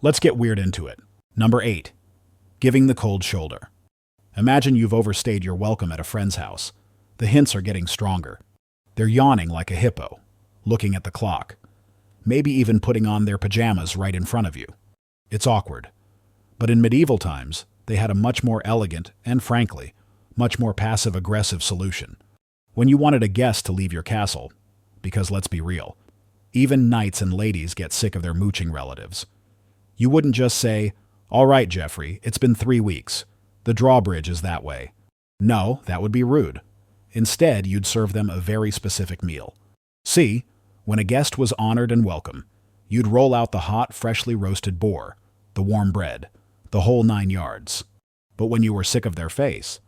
Let's get weird into it. Number 8. Giving the cold shoulder. Imagine you've overstayed your welcome at a friend's house. The hints are getting stronger. They're yawning like a hippo, looking at the clock, maybe even putting on their pajamas right in front of you. It's awkward. But in medieval times, they had a much more elegant and, frankly, much more passive-aggressive solution. When you wanted a guest to leave your castle, because let's be real, even knights and ladies get sick of their mooching relatives. You wouldn't just say, "All right, Jeffrey, it's been 3 weeks. The drawbridge is that way." No, that would be rude. Instead, you'd serve them a very specific meal. See, when a guest was honored and welcome, you'd roll out the hot, freshly roasted boar, the warm bread, the whole 9 yards. But when you were sick of their face,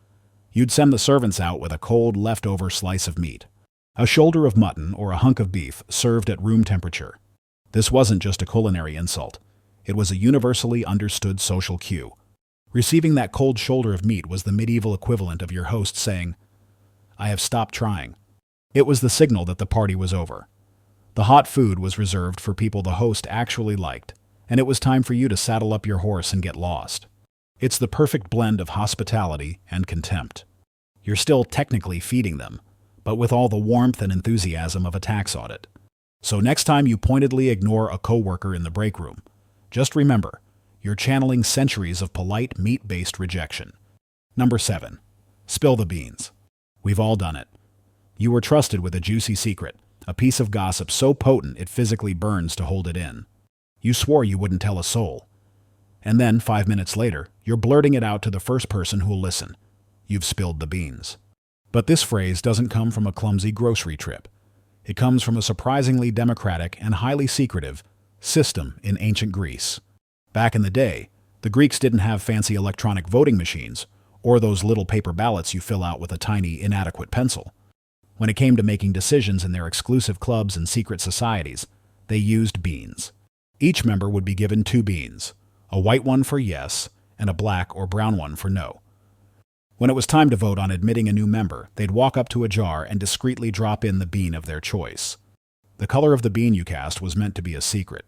you'd send the servants out with a cold, leftover slice of meat, a shoulder of mutton or a hunk of beef served at room temperature. This wasn't just a culinary insult. It was a universally understood social cue. Receiving that cold shoulder of meat was the medieval equivalent of your host saying, "I have stopped trying." It was the signal that the party was over. The hot food was reserved for people the host actually liked, and it was time for you to saddle up your horse and get lost. It's the perfect blend of hospitality and contempt. You're still technically feeding them, but with all the warmth and enthusiasm of a tax audit. So next time you pointedly ignore a coworker in the break room, just remember, you're channeling centuries of polite, meat-based rejection. Number 7. Spill the beans. We've all done it. You were trusted with a juicy secret, a piece of gossip so potent it physically burns to hold it in. You swore you wouldn't tell a soul. And then, 5 minutes later, you're blurting it out to the first person who'll listen. You've spilled the beans. But this phrase doesn't come from a clumsy grocery trip. It comes from a surprisingly democratic and highly secretive system in ancient Greece. Back in the day, the Greeks didn't have fancy electronic voting machines or those little paper ballots you fill out with a tiny, inadequate pencil. When it came to making decisions in their exclusive clubs and secret societies, they used beans. Each member would be given 2 beans, a white one for yes and a black or brown one for no. When it was time to vote on admitting a new member, they'd walk up to a jar and discreetly drop in the bean of their choice. The color of the bean you cast was meant to be a secret.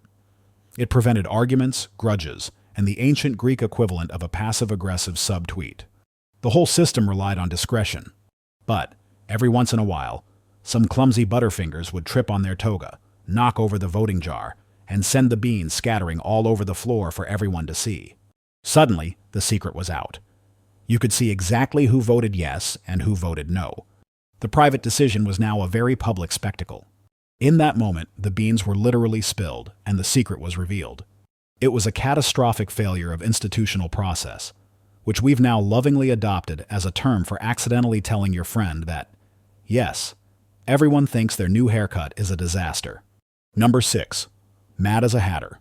It prevented arguments, grudges, and the ancient Greek equivalent of a passive-aggressive subtweet. The whole system relied on discretion. But, every once in a while, some clumsy butterfingers would trip on their toga, knock over the voting jar, and send the beans scattering all over the floor for everyone to see. Suddenly, the secret was out. You could see exactly who voted yes and who voted no. The private decision was now a very public spectacle. In that moment, the beans were literally spilled, and the secret was revealed. It was a catastrophic failure of institutional process, which we've now lovingly adopted as a term for accidentally telling your friend that, yes, everyone thinks their new haircut is a disaster. Number 6. Mad as a Hatter.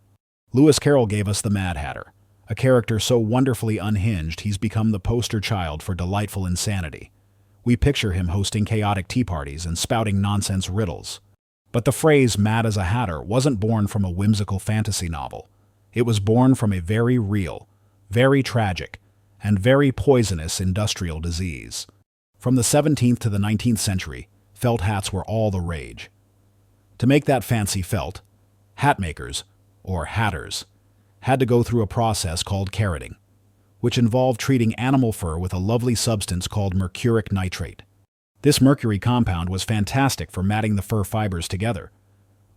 Lewis Carroll gave us the Mad Hatter, a character so wonderfully unhinged he's become the poster child for delightful insanity. We picture him hosting chaotic tea parties and spouting nonsense riddles. But the phrase "mad as a hatter" wasn't born from a whimsical fantasy novel. It was born from a very real, very tragic, and very poisonous industrial disease. From the 17th to the 19th century, felt hats were all the rage. To make that fancy felt, hat makers, or hatters, had to go through a process called carroting, which involved treating animal fur with a lovely substance called mercuric nitrate. This mercury compound was fantastic for matting the fur fibers together,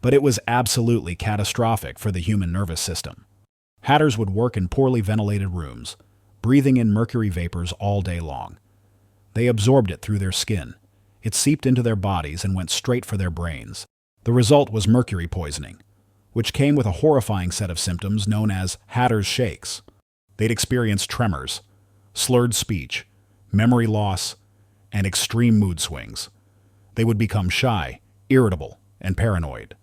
but it was absolutely catastrophic for the human nervous system. Hatters would work in poorly ventilated rooms, breathing in mercury vapors all day long. They absorbed it through their skin. It seeped into their bodies and went straight for their brains. The result was mercury poisoning, which came with a horrifying set of symptoms known as hatter's shakes. They'd experience tremors, slurred speech, memory loss, and extreme mood swings. They would become shy, irritable, and paranoid.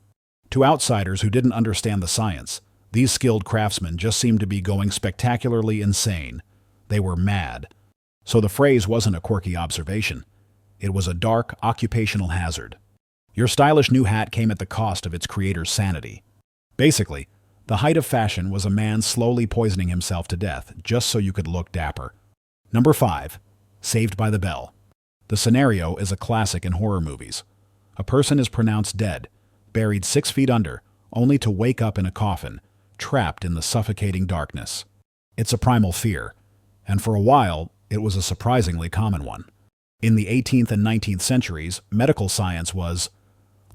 To outsiders who didn't understand the science, these skilled craftsmen just seemed to be going spectacularly insane. They were mad. So the phrase wasn't a quirky observation. It was a dark, occupational hazard. Your stylish new hat came at the cost of its creator's sanity. Basically, the height of fashion was a man slowly poisoning himself to death just so you could look dapper. Number 5. Saved by the Bell. The scenario is a classic in horror movies. A person is pronounced dead, buried 6 feet under, only to wake up in a coffin, trapped in the suffocating darkness. It's a primal fear, and for a while, it was a surprisingly common one. In the 18th and 19th centuries, medical science was,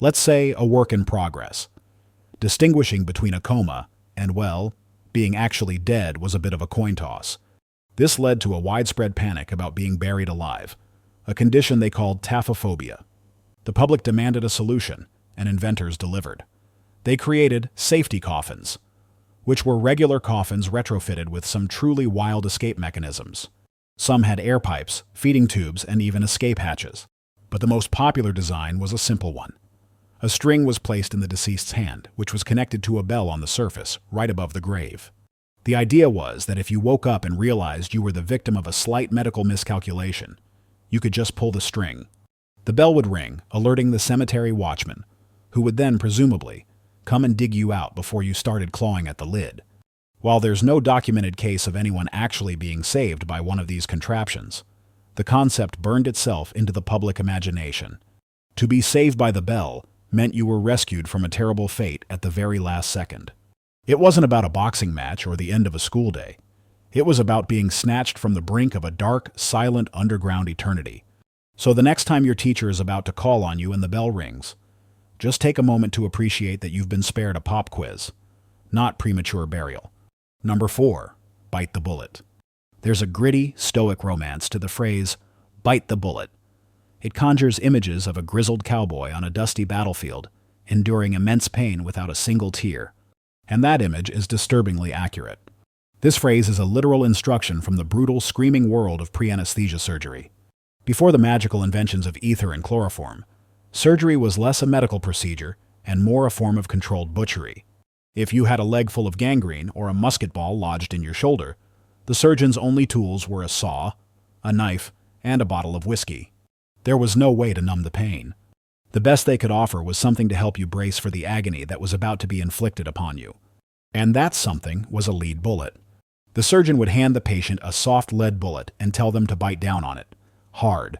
let's say, a work in progress. Distinguishing between a coma and, well, being actually dead was a bit of a coin toss. This led to a widespread panic about being buried alive, a condition they called taphophobia. The public demanded a solution, and inventors delivered. They created safety coffins, which were regular coffins retrofitted with some truly wild escape mechanisms. Some had air pipes, feeding tubes, and even escape hatches. But the most popular design was a simple one. A string was placed in the deceased's hand, which was connected to a bell on the surface, right above the grave. The idea was that if you woke up and realized you were the victim of a slight medical miscalculation, you could just pull the string. The bell would ring, alerting the cemetery watchman, who would then, presumably, come and dig you out before you started clawing at the lid. While there's no documented case of anyone actually being saved by one of these contraptions, the concept burned itself into the public imagination. To be saved by the bell meant you were rescued from a terrible fate at the very last second. It wasn't about a boxing match or the end of a school day. It was about being snatched from the brink of a dark, silent underground eternity. So the next time your teacher is about to call on you and the bell rings, just take a moment to appreciate that you've been spared a pop quiz, not premature burial. Number 4. Bite the bullet. There's a gritty, stoic romance to the phrase, bite the bullet. It conjures images of a grizzled cowboy on a dusty battlefield, enduring immense pain without a single tear. And that image is disturbingly accurate. This phrase is a literal instruction from the brutal, screaming world of pre-anesthesia surgery. Before the magical inventions of ether and chloroform, surgery was less a medical procedure and more a form of controlled butchery. If you had a leg full of gangrene or a musket ball lodged in your shoulder, the surgeon's only tools were a saw, a knife, and a bottle of whiskey. There was no way to numb the pain. The best they could offer was something to help you brace for the agony that was about to be inflicted upon you. And that something was a lead bullet. The surgeon would hand the patient a soft lead bullet and tell them to bite down on it, hard.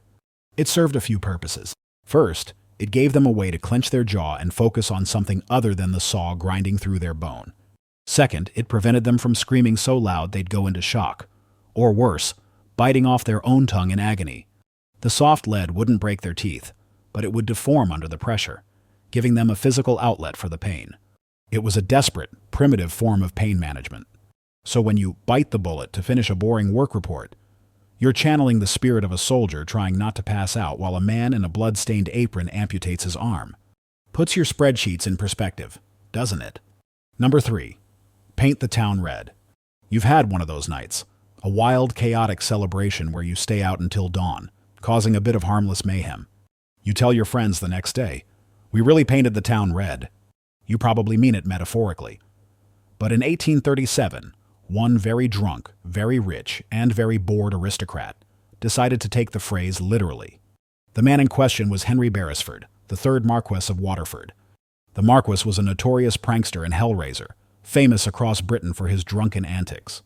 It served a few purposes. First, it gave them a way to clench their jaw and focus on something other than the saw grinding through their bone. Second, it prevented them from screaming so loud they'd go into shock. Or worse, biting off their own tongue in agony. The soft lead wouldn't break their teeth, but it would deform under the pressure, giving them a physical outlet for the pain. It was a desperate, primitive form of pain management. So when you bite the bullet to finish a boring work report, you're channeling the spirit of a soldier trying not to pass out while a man in a blood-stained apron amputates his arm. Puts your spreadsheets in perspective, doesn't it? Number 3. Paint the town red. You've had one of those nights, a wild, chaotic celebration where you stay out until dawn, causing a bit of harmless mayhem. You tell your friends the next day, "We really painted the town red." You probably mean it metaphorically. But in 1837, one very drunk, very rich, and very bored aristocrat decided to take the phrase literally. The man in question was Henry Beresford, the 3rd Marquess of Waterford. The Marquess was a notorious prankster and hellraiser, famous across Britain for his drunken antics.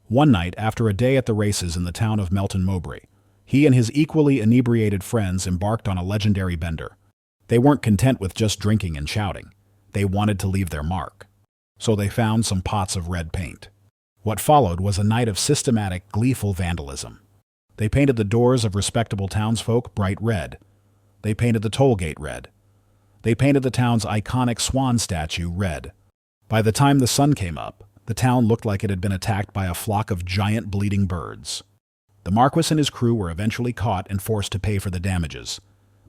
One night, after a day at the races in the town of Melton Mowbray, he and his equally inebriated friends embarked on a legendary bender. They weren't content with just drinking and shouting. They wanted to leave their mark. So they found some pots of red paint. What followed was a night of systematic, gleeful vandalism. They painted the doors of respectable townsfolk bright red. They painted the toll gate red. They painted the town's iconic swan statue red. By the time the sun came up, the town looked like it had been attacked by a flock of giant bleeding birds. The Marquess and his crew were eventually caught and forced to pay for the damages,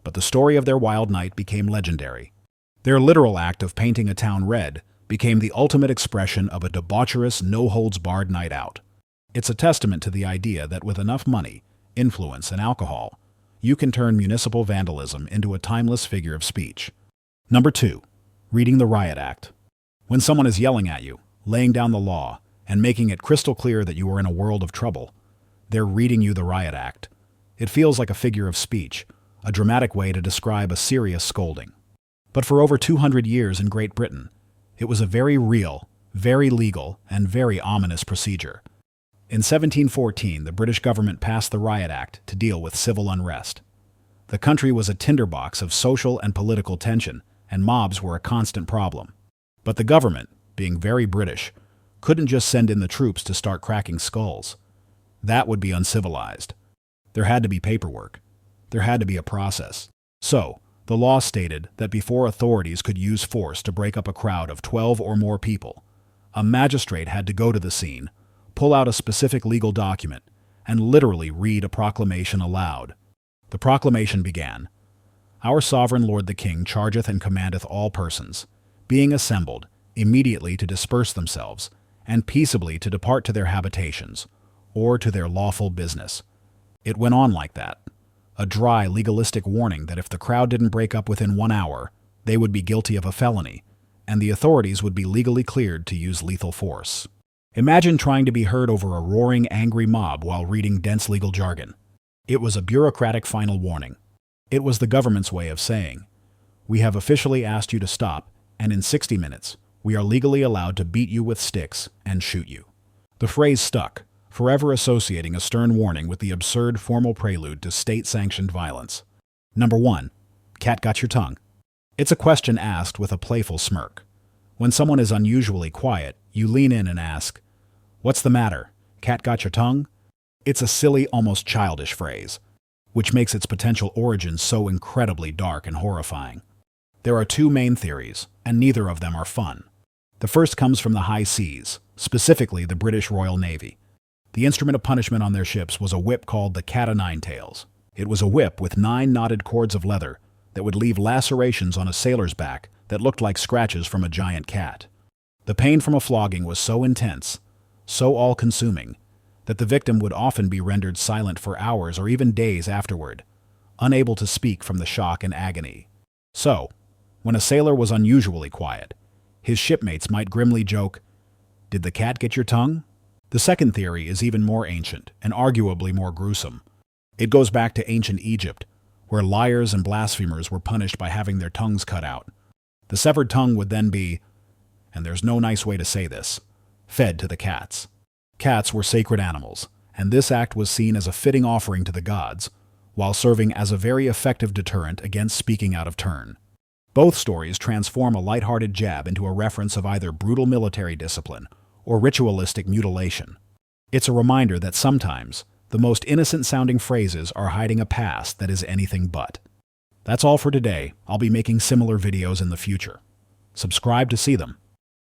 but the story of their wild night became legendary. Their literal act of painting a town red became the ultimate expression of a debaucherous, no-holds-barred night out. It's a testament to the idea that with enough money, influence, and alcohol, you can turn municipal vandalism into a timeless figure of speech. Number 2. Reading the Riot Act. When someone is yelling at you, laying down the law, and making it crystal clear that you are in a world of trouble, they're reading you the Riot Act. It feels like a figure of speech, a dramatic way to describe a serious scolding. But for over 200 years in Great Britain, it was a very real, very legal, and very ominous procedure. In 1714, the British government passed the Riot Act to deal with civil unrest. The country was a tinderbox of social and political tension, and mobs were a constant problem. But the government, being very British, couldn't just send in the troops to start cracking skulls. That would be uncivilized. There had to be paperwork. There had to be a process. So, the law stated that before authorities could use force to break up a crowd of 12 or more people, a magistrate had to go to the scene, pull out a specific legal document, and literally read a proclamation aloud. The proclamation began, "Our sovereign lord the king chargeth and commandeth all persons, being assembled, immediately to disperse themselves, and peaceably to depart to their habitations, or to their lawful business." It went on like that. A dry, legalistic warning that if the crowd didn't break up within 1 hour, they would be guilty of a felony, and the authorities would be legally cleared to use lethal force. Imagine trying to be heard over a roaring, angry mob while reading dense legal jargon. It was a bureaucratic final warning. It was the government's way of saying, "We have officially asked you to stop, and in 60 minutes, we are legally allowed to beat you with sticks and shoot you." The phrase stuck, forever associating a stern warning with the absurd formal prelude to state-sanctioned violence. Number 1. Cat got your tongue? It's a question asked with a playful smirk. When someone is unusually quiet, you lean in and ask, "What's the matter? Cat got your tongue?" It's a silly, almost childish phrase, which makes its potential origins so incredibly dark and horrifying. There are 2 main theories, and neither of them are fun. The first comes from the high seas, specifically the British Royal Navy. The instrument of punishment on their ships was a whip called the cat o' nine tails. It was a whip with 9 knotted cords of leather that would leave lacerations on a sailor's back that looked like scratches from a giant cat. The pain from a flogging was so intense, so all-consuming, that the victim would often be rendered silent for hours or even days afterward, unable to speak from the shock and agony. So, when a sailor was unusually quiet, his shipmates might grimly joke, "Did the cat get your tongue?" The second theory is even more ancient and arguably more gruesome. It goes back to ancient Egypt, where liars and blasphemers were punished by having their tongues cut out. The severed tongue would then be, and there's no nice way to say this, fed to the cats. Cats were sacred animals, and this act was seen as a fitting offering to the gods, while serving as a very effective deterrent against speaking out of turn. Both stories transform a lighthearted jab into a reference of either brutal military discipline or ritualistic mutilation. It's a reminder that sometimes the most innocent-sounding phrases are hiding a past that is anything but. That's all for today. I'll be making similar videos in the future. Subscribe to see them.